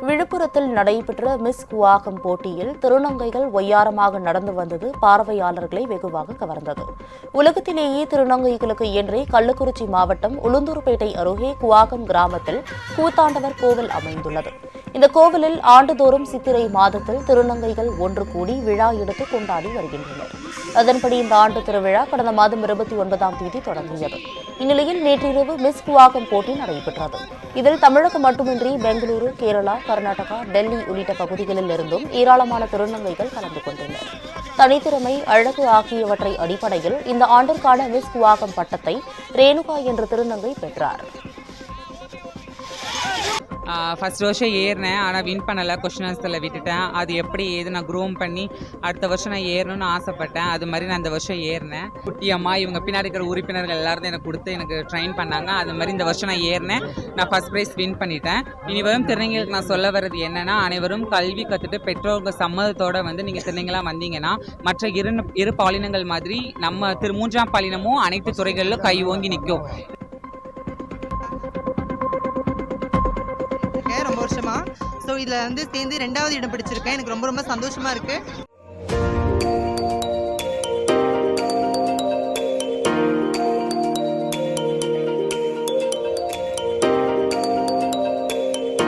விழுப்புரத்தில் நடைபெற்ற மிஸ் குவாகம் போட்டியில் திருநங்கைகள் ஒய்யாரமாக நடந்து வந்தது பார்வையாளர்களை வெகுவாக கவர்ந்தது. உலகத்திலேயே திருநங்கைகளுக்கு இன்றே கள்ளக்குறிச்சி மாவட்டம் உளுந்தூர்பேட்டை அருகே குவாகம் கிராமத்தில் கூத்தாண்டவர் கோவில் அமைந்துள்ளது. இந்த கோவிலில் ஆண்டுதோறும் சித்திரை மாதத்தில் திருநங்கைகள் ஒன்று கூடி விழா எடுத்து கொண்டாடி வருகின்றனர். அதன்படி இந்த ஆண்டு திருவிழா கடந்த மாதம் 29ஆம் தேதி தொடங்கியது. இந்நிலையில் நேற்றிரவு மிஸ் குவாகம் போட்டி நடைபெற்றது. இதில் தமிழகம் மட்டுமின்றி பெங்களூரு, கேரளா, கர்நாடகா, டெல்லி உள்ளிட்ட பகுதிகளில் இருந்தும் ஏராளமான திருநங்கைகள் கலந்து கொண்டனர். தனித்திறமை, அழகு ஆகியவற்றை அடிப்படையில் இந்த ஆண்டிற்கான மிஸ் குவாகம் பட்டத்தை ரேணுகா என்ற திருநங்கை பெற்றார். ஃபஸ்ட் வருஷம் ஏறினேன், ஆனால் வின் பண்ணலை. கொஸ்டின் ஆன்சரில் விட்டுட்டேன். அது எப்படி ஏது நான் க்ரூம் பண்ணி அடுத்த வருஷம் நான் ஏறணும்னு ஆசைப்பட்டேன். அது மாதிரி நான் இந்த வருஷம் ஏறினேன். குட்டியம்மா இவங்க பின்னாடி இருக்கிற உறுப்பினர்கள் எல்லாரும் எனக்கு கொடுத்து எனக்கு ட்ரெயின் பண்ணாங்க. அது மாதிரி இந்த வருஷம் நான் ஏறினேன். நான் ஃபஸ்ட் ப்ரைஸ் வின் பண்ணிட்டேன். இனி வரும் திருநங்கைகளுக்கு நான் சொல்ல வர்றது என்னென்னா, அனைவரும் கல்வி கற்றுட்டு பெற்றோர்கள் சம்மதத்தோடு நீங்கள் திருநங்கைலாம் வந்தீங்கன்னா மற்ற இரு பாலினங்கள் மாதிரி நம்ம மூன்றாம் பாலினமும் அனைத்து துறைகளிலும் கை ஓங்கி நிற்கும். ரொம்ப வருஷமா. ஸோ இதில் சேர்ந்து 2வது இடம் பிடிச்சிருக்கேன். எனக்கு ரொம்ப ரொம்ப சந்தோஷமா இருக்குது.